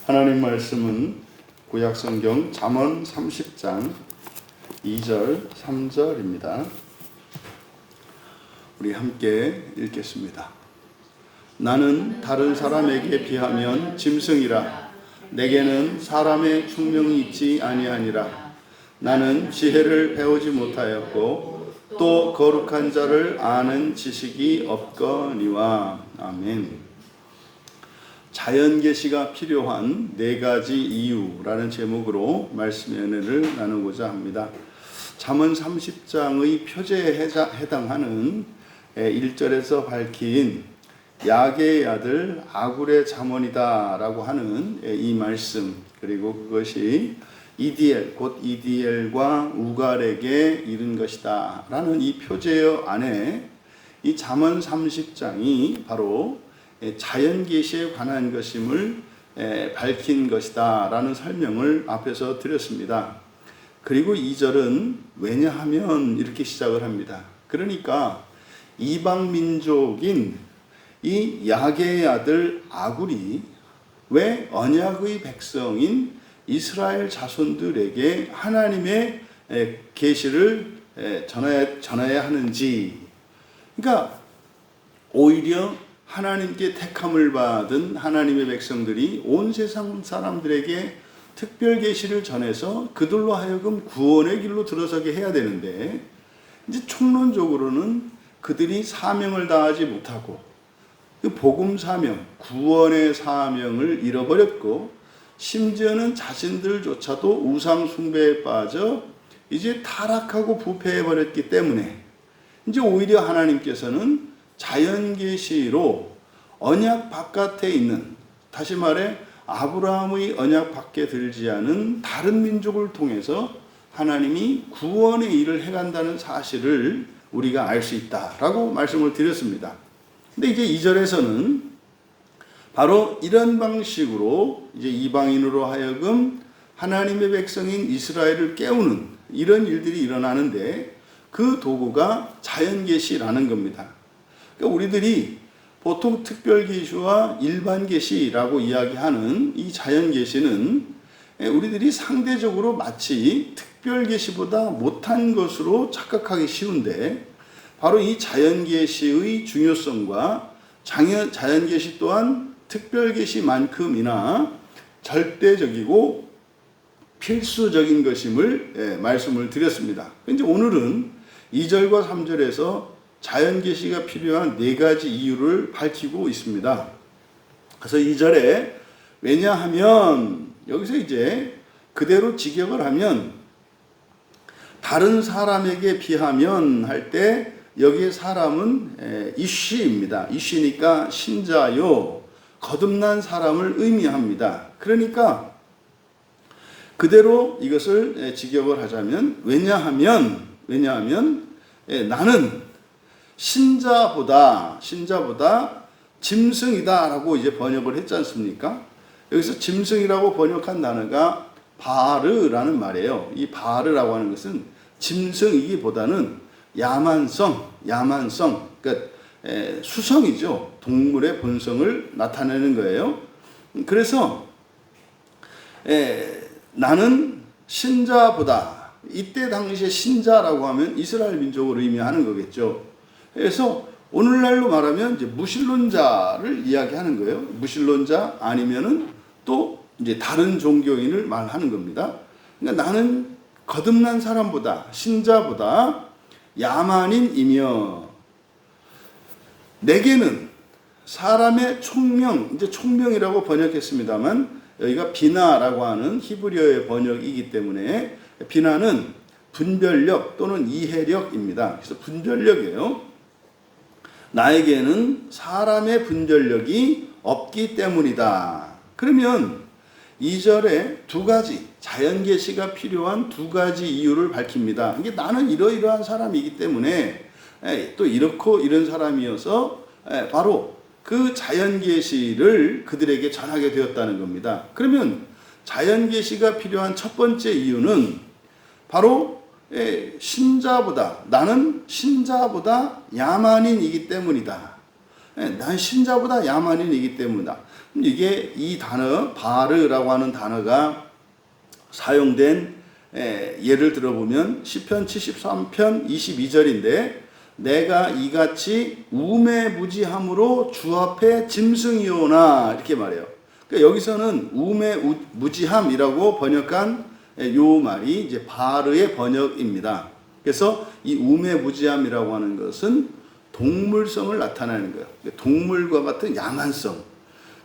하나님 말씀은 구약성경 잠언 30장 2절 3절입니다. 우리 함께 읽겠습니다. 나는 다른 사람에게 비하면 짐승이라. 내게는 사람의 총명이 있지 아니하니라. 나는 지혜를 배우지 못하였고 또 거룩한 자를 아는 지식이 없거니와. 아멘. 자연계시가 필요한 4가지 이유라는 제목으로 말씀의 은혜를 나누고자 합니다. 잠언 30장의 표제에 해당하는 1절에서 밝힌 야게의 아들 아굴의 잠언이다 라고 하는 이 말씀, 그리고 그것이 이디엘, 곧 이디엘과 우갈에게 이른 것이다 라는 이 표제 안에 이 잠언 30장이 바로 자연계시에 관한 것임을 밝힌 것이다 라는 설명을 앞에서 드렸습니다. 그리고 2절은 왜냐하면 이렇게 시작을 합니다. 그러니까 이방민족인 이 야게의 아들 아굴이 왜 언약의 백성인 이스라엘 자손들에게 하나님의 계시를 전해야 하는지, 그러니까 오히려 하나님께 택함을 받은 하나님의 백성들이 온 세상 사람들에게 특별 계시를 전해서 그들로 하여금 구원의 길로 들어서게 해야 되는데, 이제 총론적으로는 그들이 사명을 다하지 못하고 그 복음 사명, 구원의 사명을 잃어버렸고, 심지어는 자신들조차도 우상 숭배에 빠져 이제 타락하고 부패해 버렸기 때문에 이제 오히려 하나님께서는 자연계시로 언약 바깥에 있는, 다시 말해 아브라함의 언약 밖에 들지 않은 다른 민족을 통해서 하나님이 구원의 일을 해간다는 사실을 우리가 알 수 있다라고 말씀을 드렸습니다. 근데 이제 2절에서는 바로 이런 방식으로 이제 이방인으로 하여금 하나님의 백성인 이스라엘을 깨우는 이런 일들이 일어나는데, 그 도구가 자연계시라는 겁니다. 그러니까 우리들이 보통 특별계시와 일반계시라고 이야기하는 이 자연계시는 우리들이 상대적으로 마치 특별계시보다 못한 것으로 착각하기 쉬운데, 바로 이 자연계시의 중요성과 자연계시 또한 특별계시만큼이나 절대적이고 필수적인 것임을 말씀을 드렸습니다. 이제 오늘은 2절과 3절에서 자연계시가 필요한 4가지 이유를 밝히고 있습니다. 그래서 2절에 왜냐하면, 여기서 이제 그대로 직역을 하면 다른 사람에게 비하면 할 때 여기에 사람은 이쉬입니다. 이쉬니까 신자요, 거듭난 사람을 의미합니다. 그러니까 그대로 이것을 직역을 하자면 왜냐하면 나는 신자보다 짐승이다 라고 이제 번역을 했지 않습니까? 여기서 짐승이라고 번역한 단어가 바르라는 말이에요. 이 바르라고 하는 것은 짐승이기보다는 야만성, 그러니까 수성이죠. 동물의 본성을 나타내는 거예요. 그래서 나는 신자보다, 이때 당시에 신자라고 하면 이스라엘 민족을 의미하는 거겠죠. 그래서 오늘날로 말하면 이제 무신론자를 이야기하는 거예요. 무신론자 아니면은 또 이제 다른 종교인을 말하는 겁니다. 그러니까 나는 거듭난 사람보다, 신자보다 야만인이며, 내게는 사람의 총명, 이제 총명이라고 번역했습니다만 여기가 비나라고 하는 히브리어의 번역이기 때문에 비나는 분별력 또는 이해력입니다. 그래서 분별력이에요. 나에게는 사람의 분별력이 없기 때문이다. 그러면 2절에 2가지 자연계시가 필요한 2가지 이유를 밝힙니다. 이게 나는 이러이러한 사람이기 때문에 또 이렇고 이런 사람이어서 바로 그 자연계시를 그들에게 전하게 되었다는 겁니다. 그러면 자연계시가 필요한 첫 번째 이유는 바로 나는 신자보다 야만인이기 때문이다. 난 신자보다 야만인이기 때문이다. 이게 이 단어 바르라고 하는 단어가 사용된 예를 들어보면 시편 73편 22절인데 내가 이같이 우매무지함으로 주 앞에 짐승이오나 이렇게 말해요. 그러니까 여기서는 우매무지함이라고 번역한 요 말이 이제 바르의 번역입니다. 그래서 이 우매무지함이라고 하는 것은 동물성을 나타내는 거예요. 동물과 같은 야만성.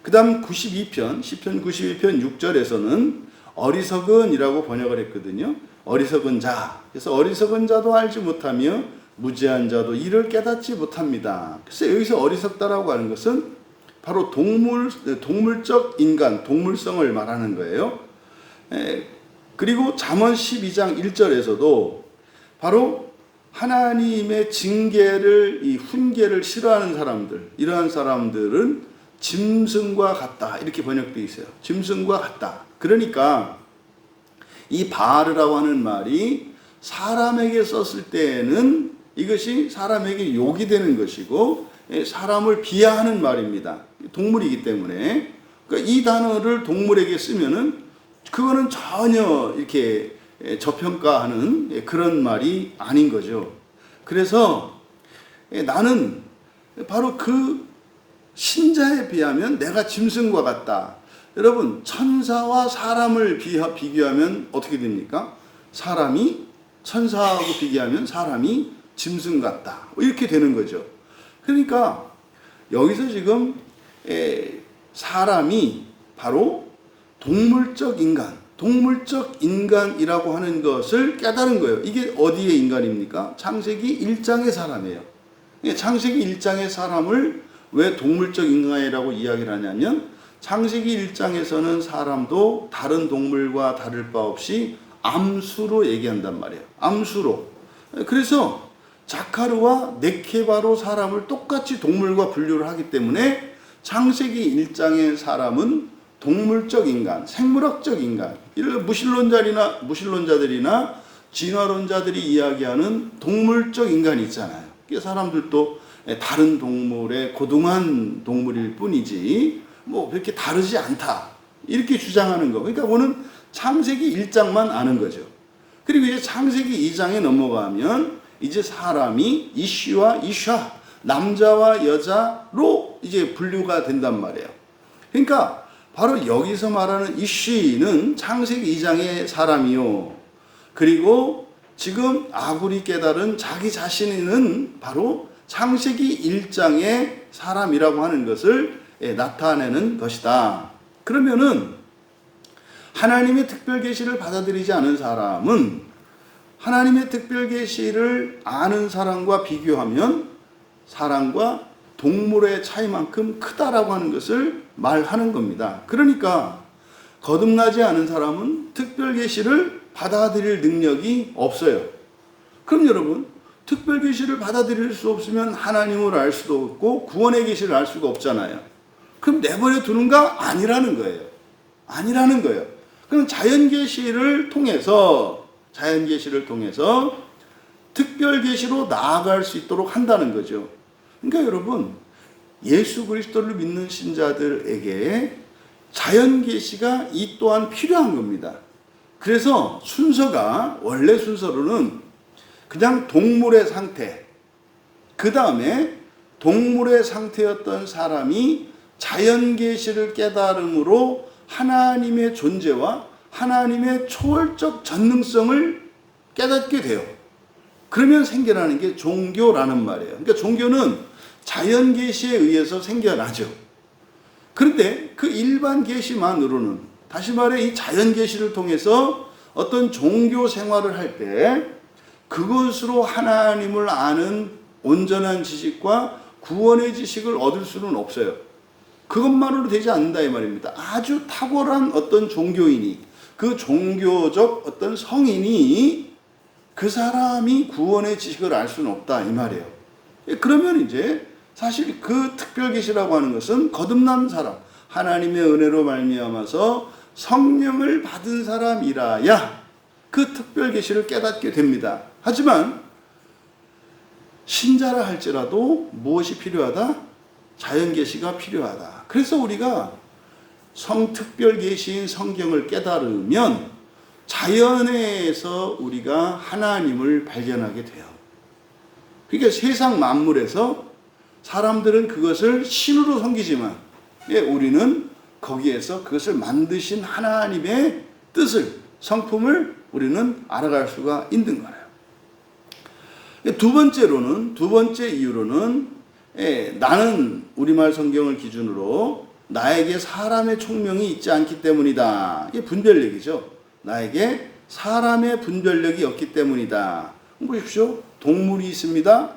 그 다음 92편, 시편 92편 6절에서는 어리석은이라고 번역을 했거든요. 어리석은 자. 그래서 어리석은 자도 알지 못하며 무지한 자도 이를 깨닫지 못합니다. 그래서 여기서 어리석다라고 하는 것은 바로 동물적 인간, 동물성을 말하는 거예요. 그리고 잠언 12장 1절에서도 바로 하나님의 징계를, 이 훈계를 싫어하는 사람들, 이러한 사람들은 짐승과 같다. 이렇게 번역되어 있어요. 짐승과 같다. 그러니까 이 바르라고 하는 말이 사람에게 썼을 때에는 이것이 사람에게 욕이 되는 것이고 사람을 비하하는 말입니다. 동물이기 때문에. 그러니까 이 단어를 동물에게 쓰면은 그거는 전혀 이렇게 저평가하는 그런 말이 아닌 거죠. 그래서 나는 바로 그 신자에 비하면 내가 짐승과 같다. 여러분, 천사와 사람을 비교하면 어떻게 됩니까? 사람이 천사하고 비교하면 사람이 짐승 같다. 이렇게 되는 거죠. 그러니까 여기서 지금 사람이 바로 동물적 인간이라고 하는 것을 깨달은 거예요. 이게 어디의 인간입니까? 창세기 1장의 사람이에요. 창세기 1장의 사람을 왜 동물적 인간이라고 이야기를 하냐면 창세기 1장에서는 사람도 다른 동물과 다를 바 없이 암수로 얘기한단 말이에요. 암수로. 그래서 자카르와 네케바로 사람을 똑같이 동물과 분류를 하기 때문에 창세기 1장의 사람은 동물적 인간, 생물학적 인간, 무신론자들이나 진화론자들이 이야기하는 동물적 인간이 있잖아요. 사람들도 다른 동물의 고등한 동물일 뿐이지 뭐 그렇게 다르지 않다 이렇게 주장하는 거. 그러니까 그거는 창세기 1장만 아는 거죠. 그리고 이제 창세기 2장에 넘어가면 이제 사람이 이쉬와 이샤, 남자와 여자로 이제 분류가 된단 말이에요. 그러니까 바로 여기서 말하는 이쉬는 창세기 2장의 사람이요. 그리고 지금 아굴이 깨달은 자기 자신은 바로 창세기 1장의 사람이라고 하는 것을 나타내는 것이다. 그러면은 하나님의 특별 계시를 받아들이지 않은 사람은 하나님의 특별 계시를 아는 사람과 비교하면 사람과 동물의 차이만큼 크다라고 하는 것을 말하는 겁니다. 그러니까 거듭나지 않은 사람은 특별 계시를 받아들일 능력이 없어요. 그럼 여러분, 특별 계시를 받아들일 수 없으면 하나님을 알 수도 없고 구원의 계시를 알 수가 없잖아요. 그럼 내버려 두는가? 아니라는 거예요. 아니라는 거예요. 그럼 자연 계시를 통해서 특별 계시로 나아갈 수 있도록 한다는 거죠. 그러니까 여러분, 예수 그리스도를 믿는 신자들에게 자연 계시가 이 또한 필요한 겁니다. 그래서 원래 순서로는 그냥 동물의 상태, 그 다음에 동물의 상태였던 사람이 자연 계시를 깨달음으로 하나님의 존재와 하나님의 초월적 전능성을 깨닫게 돼요. 그러면 생겨나는 게 종교라는 말이에요. 그러니까 종교는 자연 계시에 의해서 생겨나죠. 그런데 그 일반 계시만으로는, 다시 말해 이 자연 계시를 통해서 어떤 종교 생활을 할 때 그것으로 하나님을 아는 온전한 지식과 구원의 지식을 얻을 수는 없어요. 그것만으로 되지 않는다 이 말입니다. 아주 탁월한 어떤 종교인이, 그 종교적 어떤 성인이 그 사람이 구원의 지식을 알 수는 없다 이 말이에요. 그러면 이제 사실 그 특별 계시라고 하는 것은 거듭난 사람, 하나님의 은혜로 말미암아서 성령을 받은 사람이라야 그 특별 계시를 깨닫게 됩니다. 하지만 신자라 할지라도 무엇이 필요하다? 자연 계시가 필요하다. 그래서 우리가 성특별 계시인 성경을 깨달으면 자연에서 우리가 하나님을 발견하게 돼요. 그러니까 세상 만물에서 사람들은 그것을 신으로 섬기지만 우리는 거기에서 그것을 만드신 하나님의 뜻을, 성품을 우리는 알아갈 수가 있는 거예요. 두 번째 이유로는 나는 우리말 성경을 기준으로 나에게 사람의 총명이 있지 않기 때문이다. 이게 분별력이죠. 나에게 사람의 분별력이 없기 때문이다. 보십시오. 동물이 있습니다.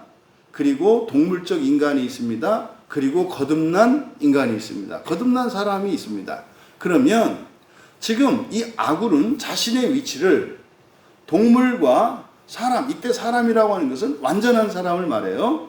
그리고 동물적 인간이 있습니다. 그리고 거듭난 인간이 있습니다. 거듭난 사람이 있습니다. 그러면 지금 이 아굴은 자신의 위치를 동물과 사람, 이때 사람이라고 하는 것은 완전한 사람을 말해요.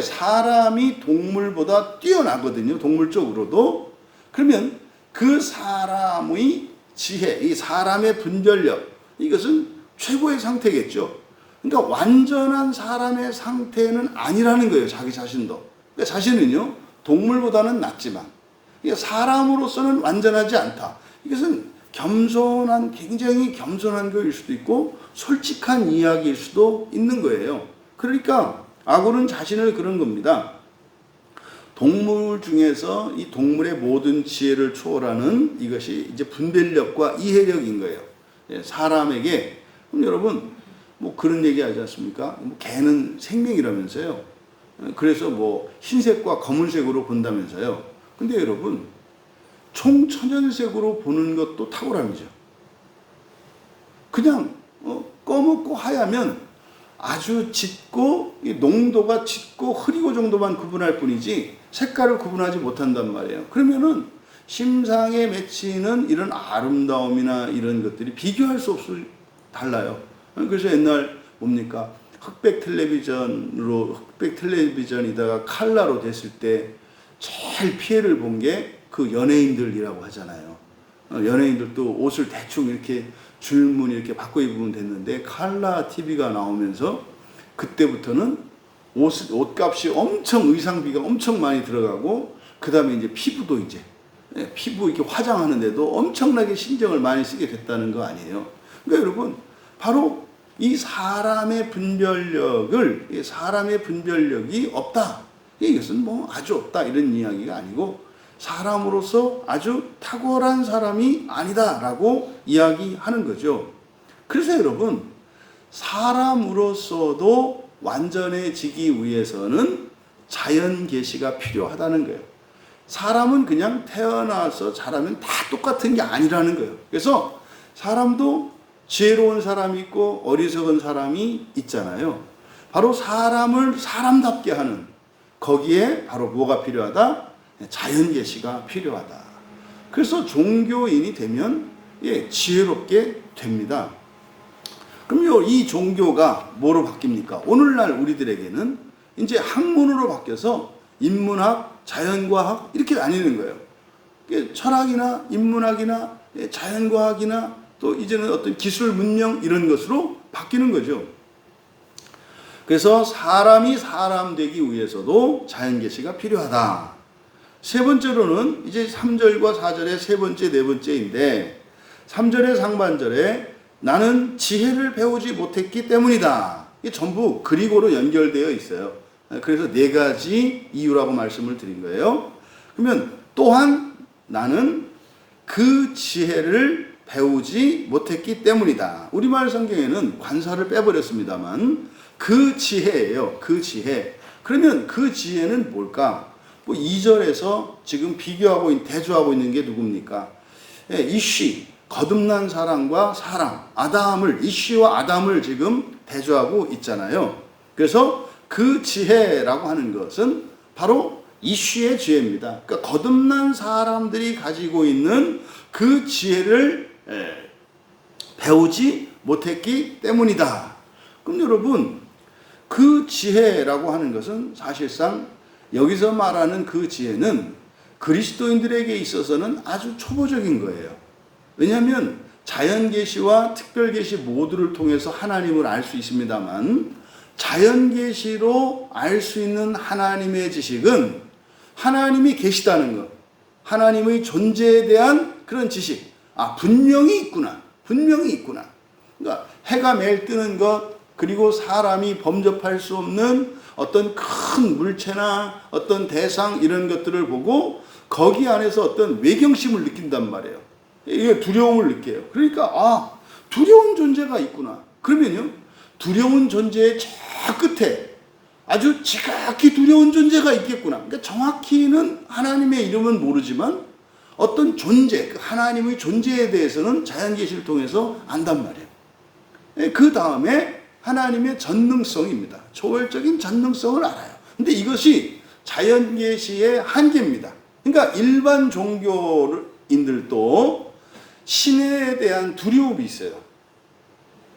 사람이 동물보다 뛰어나거든요. 동물적으로도. 그러면 그 사람의 지혜, 이 사람의 분별력, 이것은 최고의 상태겠죠. 그러니까 완전한 사람의 상태는 아니라는 거예요. 자기 자신도. 그러니까 자신은요, 동물보다는 낫지만 사람으로서는 완전하지 않다. 이것은 굉장히 겸손한 것일 수도 있고 솔직한 이야기일 수도 있는 거예요. 그러니까 아굴은 자신을 그런 겁니다. 동물 중에서 이 동물의 모든 지혜를 초월하는 이것이 이제 분별력과 이해력인 거예요. 사람에게. 그럼 여러분, 뭐 그런 얘기 하지 않습니까? 개는 생명이라면서요. 그래서 뭐 흰색과 검은색으로 본다면서요. 근데 여러분, 총천연색으로 보는 것도 탁월함이죠. 그냥 검고 하얗면 아주 짙고 농도가 짙고 흐리고 정도만 구분할 뿐이지 색깔을 구분하지 못한단 말이에요. 그러면은 심상에 맺히는 이런 아름다움이나 이런 것들이 비교할 수 없이 달라요. 그래서 옛날 뭡니까? 흑백 텔레비전이다가 칼라로 됐을 때 제일 피해를 본 게 그 연예인들이라고 하잖아요. 연예인들도 옷을 대충 이렇게 줄무늬 이렇게 바꿔 입으면 됐는데 칼라 TV가 나오면서 그때부터는 옷값이 의상비가 엄청 많이 들어가고 그 다음에 이제 피부 이렇게 화장하는데도 엄청나게 신경을 많이 쓰게 됐다는 거 아니에요. 그러니까 여러분, 바로 이 사람의 분별력이 없다. 이것은 뭐 아주 없다 이런 이야기가 아니고 사람으로서 아주 탁월한 사람이 아니다라고 이야기하는 거죠. 그래서 여러분, 사람으로서도 완전해지기 위해서는 자연 계시가 필요하다는 거예요. 사람은 그냥 태어나서 자라면 다 똑같은 게 아니라는 거예요. 그래서 사람도 지혜로운 사람이 있고 어리석은 사람이 있잖아요. 바로 사람을 사람답게 하는, 거기에 바로 뭐가 필요하다? 자연 계시가 필요하다. 그래서 종교인이 되면 지혜롭게 됩니다. 그럼요, 이 종교가 뭐로 바뀝니까? 오늘날 우리들에게는 이제 학문으로 바뀌어서 인문학, 자연과학 이렇게 나뉘는 거예요. 철학이나 인문학이나 자연과학이나 또 이제는 어떤 기술, 문명 이런 것으로 바뀌는 거죠. 그래서 사람이 사람 되기 위해서도 자연 계시가 필요하다. 세 번째로는 이제 3절과 4절의 세 번째, 네 번째인데 3절의 상반절에 나는 지혜를 배우지 못했기 때문이다. 이게 전부 그리고로 연결되어 있어요. 그래서 네 가지 이유라고 말씀을 드린 거예요. 그러면 또한 나는 그 지혜를 배우지 못했기 때문이다. 우리말 성경에는 관사를 빼버렸습니다만 그 지혜예요. 그 지혜. 그러면 그 지혜는 뭘까? 2절에서 지금 대조하고 있는 게 누굽니까? 이쉬, 거듭난 사람과 사람, 이쉬와 아담을 지금 대조하고 있잖아요. 그래서 그 지혜라고 하는 것은 바로 이쉬의 지혜입니다. 그러니까 거듭난 사람들이 가지고 있는 그 지혜를 배우지 못했기 때문이다. 그럼 여러분, 그 지혜라고 하는 것은 사실상 여기서 말하는 그 지혜는 그리스도인들에게 있어서는 아주 초보적인 거예요. 왜냐하면 자연계시와 특별계시 모두를 통해서 하나님을 알 수 있습니다만 자연계시로 알 수 있는 하나님의 지식은 하나님이 계시다는 것, 하나님의 존재에 대한 그런 지식, 분명히 있구나, 분명히 있구나. 그러니까 해가 매일 뜨는 것, 그리고 사람이 범접할 수 없는 어떤 큰 물체나 어떤 대상 이런 것들을 보고 거기 안에서 어떤 외경심을 느낀단 말이에요. 이게 두려움을 느껴요. 그러니까 두려운 존재가 있구나. 그러면요, 두려운 존재의 저 끝에 아주 지극히 두려운 존재가 있겠구나. 그러니까 정확히는 하나님의 이름은 모르지만 어떤 존재, 그 하나님의 존재에 대해서는 자연계시를 통해서 안단 말이에요. 그 다음에 하나님의 전능성입니다. 초월적인 전능성을 알아요. 근데 이것이 자연계시의 한계입니다. 그러니까 일반 종교인들도 신에 대한 두려움이 있어요.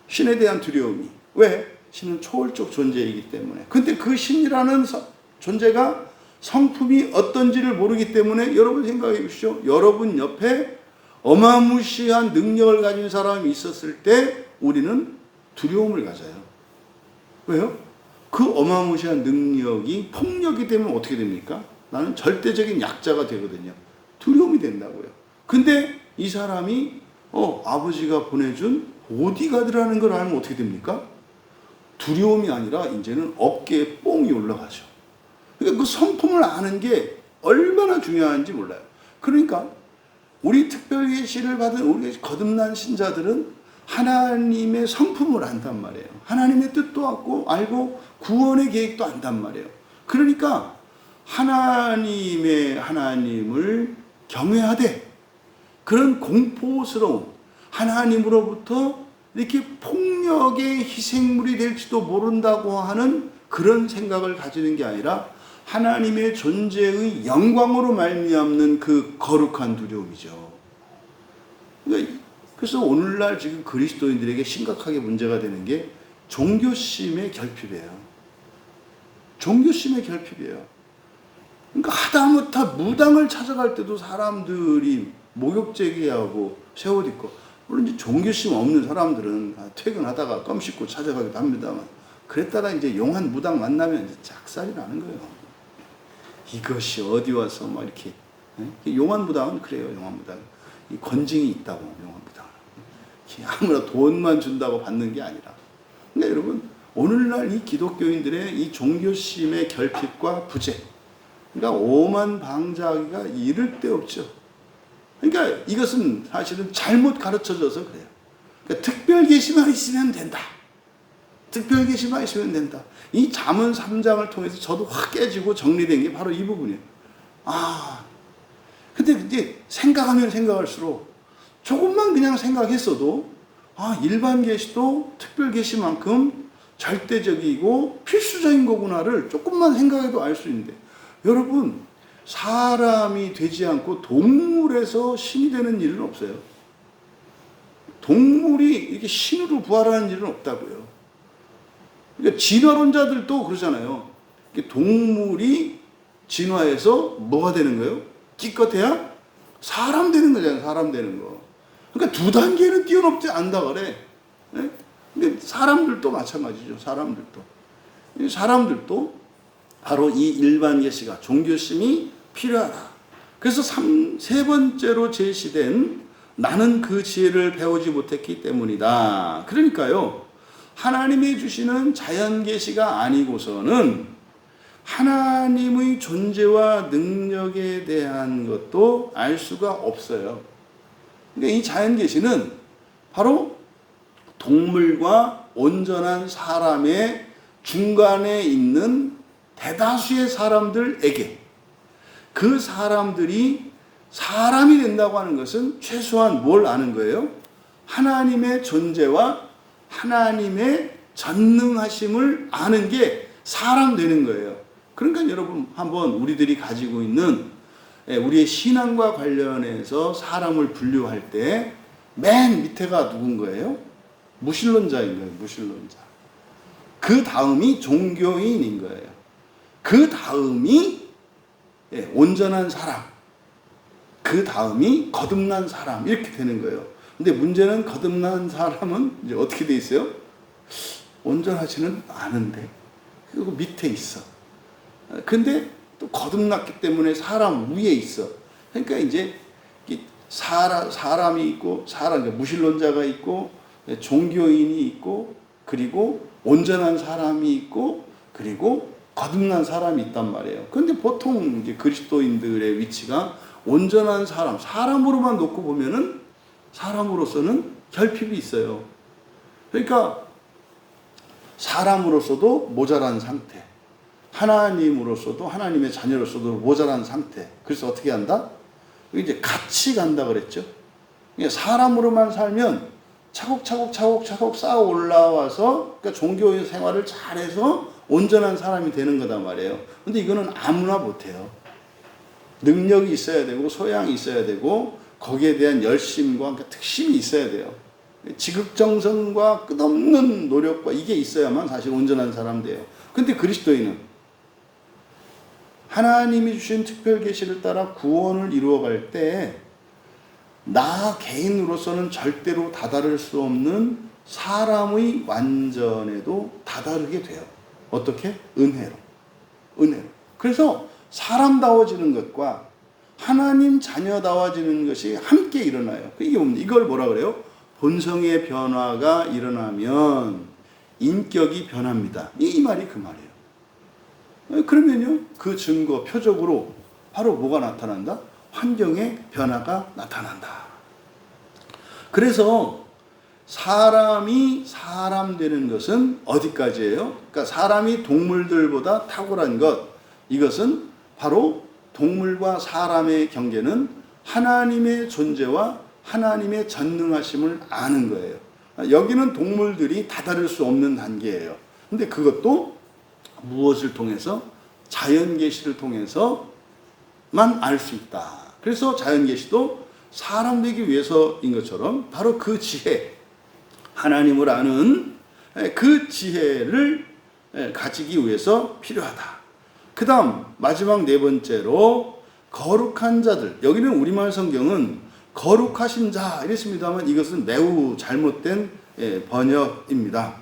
신에 대한 두려움이. 왜? 신은 초월적 존재이기 때문에. 근데 그 신이라는 존재가 성품이 어떤지를 모르기 때문에 여러분 생각해 보십시오. 여러분 옆에 어마무시한 능력을 가진 사람이 있었을 때 우리는 두려움을 가져요. 왜요? 그 어마무시한 능력이 폭력이 되면 어떻게 됩니까? 나는 절대적인 약자가 되거든요. 두려움이 된다고요. 근데 이 사람이 아버지가 보내준 보디가드라는 걸 알면 어떻게 됩니까? 두려움이 아니라 이제는 어깨에 뽕이 올라가죠. 그러니까 그 성품을 아는 게 얼마나 중요한지 몰라요. 그러니까 우리 특별계시를 받은 우리 거듭난 신자들은 하나님의 성품을 안단 말이에요. 하나님의 뜻도 알고 구원의 계획도 안단 말이에요. 그러니까 하나님을 경외하되 그런 공포스러운 하나님으로부터 이렇게 폭력의 희생물이 될지도 모른다고 하는 그런 생각을 가지는 게 아니라 하나님의 존재의 영광으로 말미암는 그 거룩한 두려움이죠. 그래서 오늘날 지금 그리스도인들에게 심각하게 문제가 되는 게 종교심의 결핍이에요. 종교심의 결핍이에요. 그러니까 하다못해 무당을 찾아갈 때도 사람들이 목욕 제기하고 새 옷 입고, 물론 이제 종교심 없는 사람들은 퇴근하다가 껌 씻고 찾아가기도 합니다만, 그랬다가 이제 용한 무당 만나면 이제 작살이 나는 거예요. 이것이 어디 와서 막 이렇게. 용한 무당은 그래요. 용한 무당 이 권징이 있다고. 용한 무당 아무나 돈만 준다고 받는 게 아니라. 그러니까 여러분, 오늘날 이 기독교인들의 이 종교심의 결핍과 부재, 그러니까 오만방자하기가 이를 데 없죠. 그러니까 이것은 사실은 잘못 가르쳐져서 그래요. 그러니까 특별계시만 있으면 된다. 특별계시만 있으면 된다. 이 잠언 3장을 통해서 저도 확 깨지고 정리된 게 바로 이 부분이에요. 근데 이제 생각하면 생각할수록 조금만 그냥 생각했어도 일반 계시도 특별 계시만큼 절대적이고 필수적인 거구나를 조금만 생각해도 알 수 있는데, 여러분, 사람이 되지 않고 동물에서 신이 되는 일은 없어요. 동물이 이렇게 신으로 부활하는 일은 없다고요. 그러니까 진화론자들도 그러잖아요. 동물이 진화해서 뭐가 되는 거예요? 기껏해야 사람 되는 거잖아요. 사람 되는 거. 그러니까 두 단계는 뛰어넘지 않다 그래. 네? 근데 사람들도 마찬가지죠. 사람들도 바로 이 일반 계시가 종교심이 필요하다. 그래서 세 번째로 제시된 나는 그 지혜를 배우지 못했기 때문이다. 그러니까요, 하나님이 주시는 자연 계시가 아니고서는 하나님의 존재와 능력에 대한 것도 알 수가 없어요. 그러니까 이 자연 계시는 바로 동물과 온전한 사람의 중간에 있는 대다수의 사람들에게, 그 사람들이 사람이 된다고 하는 것은 최소한 뭘 아는 거예요? 하나님의 존재와 하나님의 전능하심을 아는 게 사람 되는 거예요. 그러니까 여러분, 한번 우리들이 가지고 있는 우리의 신앙과 관련해서 사람을 분류할 때 맨 밑에가 누군 거예요? 무신론자인 거예요. 무신론자. 그 다음이 종교인인 거예요. 그 다음이 온전한 사람, 그 다음이 거듭난 사람, 이렇게 되는 거예요. 근데 문제는 거듭난 사람은 이제 어떻게 돼 있어요? 온전하지는 않은데 그리고 밑에 있어. 근데 또 거듭났기 때문에 사람 위에 있어. 그러니까 이제 사람이 있고 그러니까 무신론자가 있고 종교인이 있고 그리고 온전한 사람이 있고 그리고 거듭난 사람이 있단 말이에요. 그런데 보통 이제 그리스도인들의 위치가 온전한 사람으로만 놓고 보면은 사람으로서는 결핍이 있어요. 그러니까 사람으로서도 모자란 상태, 하나님으로서도 하나님의 자녀로서도 모자란 상태. 그래서 어떻게 한다? 이제 같이 간다 그랬죠. 사람으로만 살면 차곡차곡 쌓아 올라와서 그러니까 종교 생활을 잘해서 온전한 사람이 되는 거단 말이에요. 근데 이거는 아무나 못해요. 능력이 있어야 되고 소양이 있어야 되고 거기에 대한 열심과 그러니까 특심이 있어야 돼요. 지극정성과 끝없는 노력과 이게 있어야만 사실 온전한 사람 돼요. 근데 그리스도인은 하나님이 주신 특별 계시를 따라 구원을 이루어갈 때 나 개인으로서는 절대로 다다를 수 없는 사람의 완전에도 다다르게 돼요. 어떻게? 은혜로. 그래서 사람다워지는 것과 하나님 자녀다워지는 것이 함께 일어나요. 이게 뭡니까? 이걸 뭐라 그래요? 본성의 변화가 일어나면 인격이 변합니다. 이 말이 그 말이에요. 그러면요, 그 증거, 표적으로 바로 뭐가 나타난다? 환경의 변화가 나타난다. 그래서 사람이 사람 되는 것은 어디까지예요? 그러니까 사람이 동물들보다 탁월한 것, 이것은 바로 동물과 사람의 경계는 하나님의 존재와 하나님의 전능하심을 아는 거예요. 여기는 동물들이 다다를 수 없는 단계예요. 근데 그것도 무엇을 통해서? 자연계시를 통해서만 알 수 있다. 그래서 자연계시도 사람 되기 위해서인 것처럼 바로 그 지혜, 하나님을 아는 그 지혜를 가지기 위해서 필요하다. 그 다음 마지막 네 번째로 거룩한 자들. 여기는 우리말 성경은 거룩하신 자 이랬습니다만 이것은 매우 잘못된 번역입니다.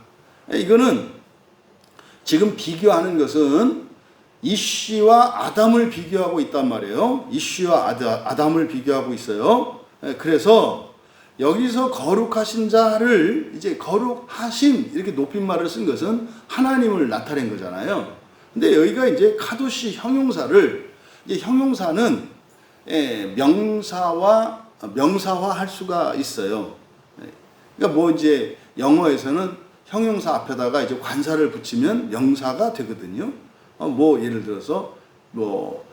이거는 지금 비교하는 것은 이씨와 아담을 비교하고 있단 말이에요. 이씨와 아담을 비교하고 있어요. 그래서 여기서 거룩하신 자를 이제 거룩하신 이렇게 높임말을 쓴 것은 하나님을 나타낸 거잖아요. 근데 여기가 이제 카도시 형용사를 이제 형용사는 명사화할 수가 있어요. 그러니까 뭐 이제 영어에서는 형용사 앞에다가 이제 관사를 붙이면 명사가 되거든요. 뭐 예를 들어서 뭐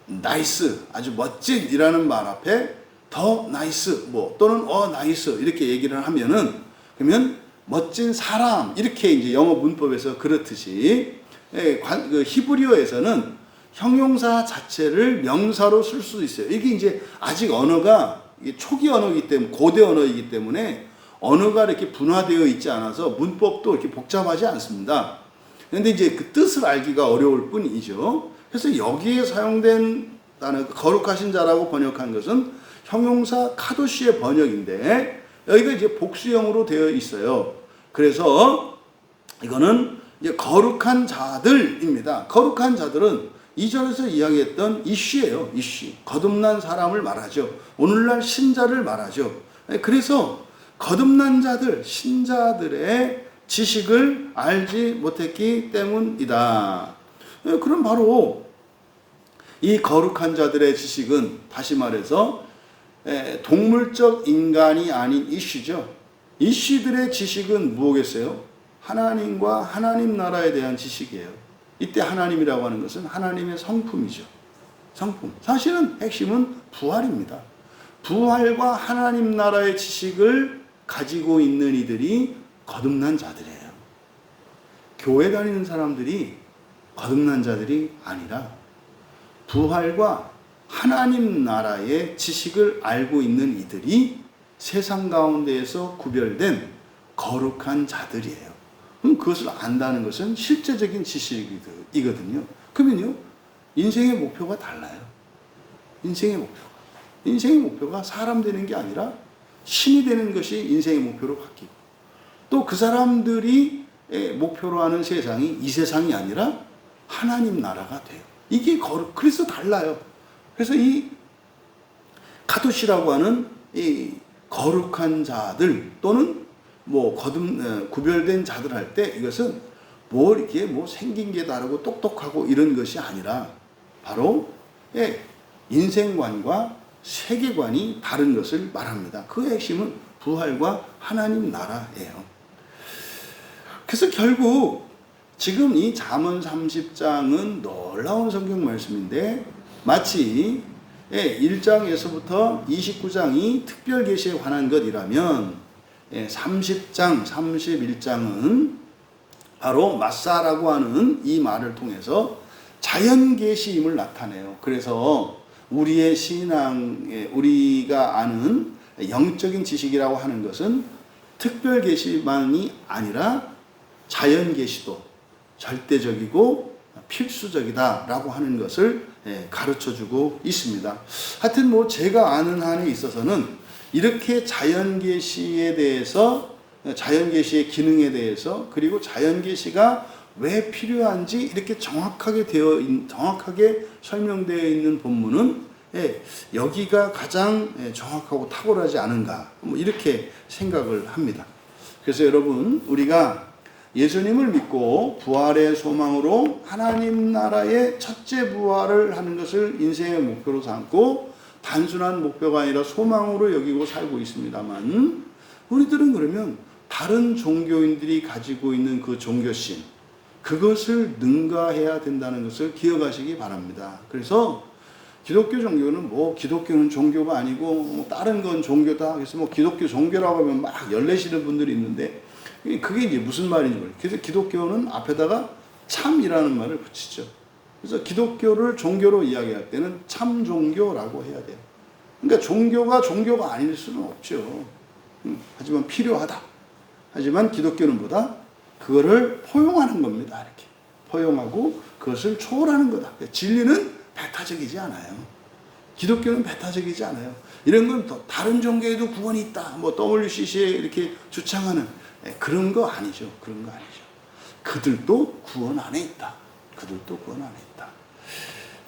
나이스 아주 멋진이라는 말 앞에 더 나이스 뭐 또는 나이스 이렇게 얘기를 하면은 그러면 멋진 사람 이렇게 이제 영어 문법에서 그렇듯이 그 히브리어에서는 형용사 자체를 명사로 쓸 수도 있어요. 이게 이제 아직 언어가 초기 언어이기 때문에 고대 언어이기 때문에 언어가 이렇게 분화되어 있지 않아서 문법도 이렇게 복잡하지 않습니다. 그런데 이제 그 뜻을 알기가 어려울 뿐이죠. 그래서 여기에 사용된 단어 거룩하신 자라고 번역한 것은 형용사 카도시의 번역인데 여기가 이제 복수형으로 되어 있어요. 그래서 이거는 이제 거룩한 자들입니다. 거룩한 자들은 이전에서 이야기했던 이씨예요. 이씨. 거듭난 사람을 말하죠. 오늘날 신자를 말하죠. 그래서 거듭난 자들, 신자들의 지식을 알지 못했기 때문이다. 그럼 바로 이 거룩한 자들의 지식은 다시 말해서 동물적 인간이 아닌 이씨죠. 이씨들의 지식은 무엇이겠어요? 하나님과 하나님 나라에 대한 지식이에요. 이때 하나님이라고 하는 것은 하나님의 성품이죠. 성품. 사실은 핵심은 부활입니다. 부활과 하나님 나라의 지식을 가지고 있는 이들이 거듭난 자들이에요. 교회 다니는 사람들이 거듭난 자들이 아니라 부활과 하나님 나라의 지식을 알고 있는 이들이 세상 가운데에서 구별된 거룩한 자들이에요. 그럼 그것을 안다는 것은 실제적인 지식이거든요. 그러면요, 인생의 목표가 달라요. 인생의 목표가 사람 되는 게 아니라 신이 되는 것이 인생의 목표로 바뀌고 또 그 사람들이 목표로 하는 세상이 이 세상이 아니라 하나님 나라가 돼요. 이게 그래서 달라요. 그래서 이 카도시라고 하는 이 거룩한 자들 또는 뭐 구별된 자들 할 때 이것은 뭐 이렇게 뭐 생긴 게 다르고 똑똑하고 이런 것이 아니라 바로 인생관과 세계관이 다른 것을 말합니다. 그 핵심은 부활과 하나님 나라예요. 그래서 결국 지금 이 잠언 30장은 놀라운 성경 말씀인데 마치 1장에서부터 29장이 특별 계시에 관한 것이라면 30장, 31장은 바로 마사라고 하는 이 말을 통해서 자연 계시임을 나타내요. 그래서 우리의 신앙에 우리가 아는 영적인 지식이라고 하는 것은 특별 계시만이 아니라 자연 계시도 절대적이고 필수적이다라고 하는 것을 가르쳐주고 있습니다. 하여튼 뭐 제가 아는 한에 있어서는 이렇게 자연 계시에 대해서 자연 계시의 기능에 대해서 그리고 자연 계시가 왜 필요한지 이렇게 정확하게 설명되어 있는 본문은 여기가 가장 정확하고 탁월하지 않은가 뭐 이렇게 생각을 합니다. 그래서 여러분 우리가 예수님을 믿고 부활의 소망으로 하나님 나라의 첫째 부활을 하는 것을 인생의 목표로 삼고 단순한 목표가 아니라 소망으로 여기고 살고 있습니다만 우리들은 그러면 다른 종교인들이 가지고 있는 그 종교심 그것을 능가해야 된다는 것을 기억하시기 바랍니다. 그래서 기독교 종교는 뭐 기독교는 종교가 아니고 뭐 다른 건 종교다. 그래서 뭐 기독교 종교라고 하면 막 열내시는 분들이 있는데 그게 이제 무슨 말인지 모르겠어요. 그래서 기독교는 앞에다가 참이라는 말을 붙이죠. 그래서 기독교를 종교로 이야기할 때는 참 종교라고 해야 돼요. 그러니까 종교가 아닐 수는 없죠. 하지만 필요하다. 하지만 기독교는 뭐다? 그거를 포용하는 겁니다. 이렇게 포용하고 그것을 초월하는 거다. 진리는 배타적이지 않아요. 기독교는 배타적이지 않아요. 이런 건 또 다른 종교에도 구원이 있다. 뭐 WCC에 이렇게 주창하는 그런 거 아니죠. 그런 거 아니죠. 그들도 구원 안에 있다. 그들도 구원 안에 있다.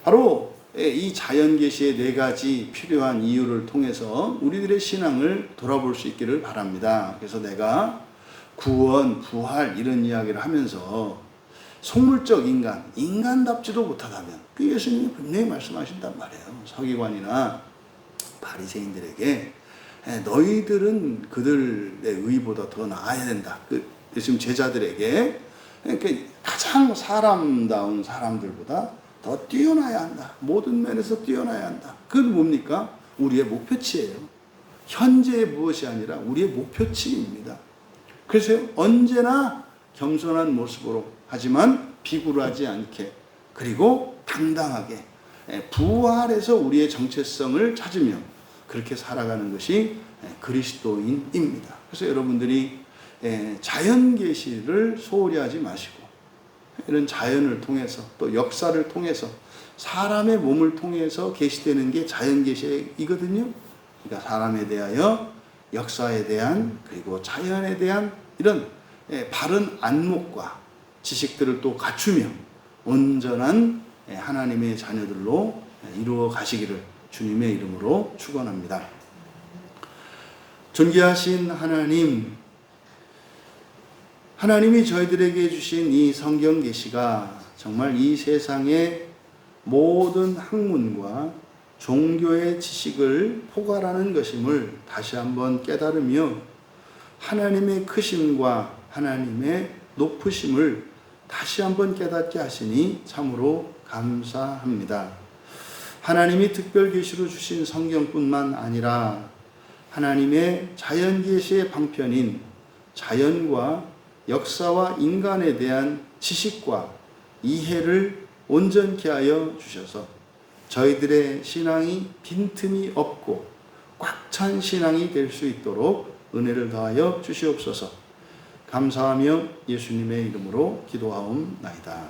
바로 이 자연계시의 4가지 필요한 이유를 통해서 우리들의 신앙을 돌아볼 수 있기를 바랍니다. 그래서 내가 구원, 부활 이런 이야기를 하면서 속물적 인간답지도 못하다면 그 예수님이 분명히 말씀하신단 말이에요. 서기관이나 바리새인들에게 너희들은 그들의 의보다 더 나아야 된다. 그 예수님 제자들에게 가장 사람다운 사람들보다 더 뛰어나야 한다. 모든 면에서 뛰어나야 한다. 그건 뭡니까? 우리의 목표치예요. 현재의 무엇이 아니라 우리의 목표치입니다. 그래서 언제나 겸손한 모습으로 하지만 비굴하지 않게 그리고 당당하게 부활해서 우리의 정체성을 찾으며 그렇게 살아가는 것이 그리스도인입니다. 그래서 여러분들이 자연 계시를 소홀히 하지 마시고 이런 자연을 통해서 또 역사를 통해서 사람의 몸을 통해서 계시되는 게 자연 계시이거든요. 그러니까 사람에 대하여 역사에 대한 그리고 자연에 대한 이런 바른 안목과 지식들을 또 갖추며 온전한 하나님의 자녀들로 이루어 가시기를 주님의 이름으로 축원합니다. 존귀하신 하나님이 저희들에게 주신 이 성경 계시가 정말 이 세상의 모든 학문과 종교의 지식을 포괄하는 것임을 다시 한번 깨달으며 하나님의 크심과 하나님의 높으심을 다시 한번 깨닫게 하시니 참으로 감사합니다. 하나님이 특별 계시로 주신 성경뿐만 아니라 하나님의 자연 계시의 방편인 자연과 역사와 인간에 대한 지식과 이해를 온전케 하여 주셔서 저희들의 신앙이 빈틈이 없고 꽉 찬 신앙이 될 수 있도록 은혜를 더하여 주시옵소서. 감사하며 예수님의 이름으로 기도하옵나이다.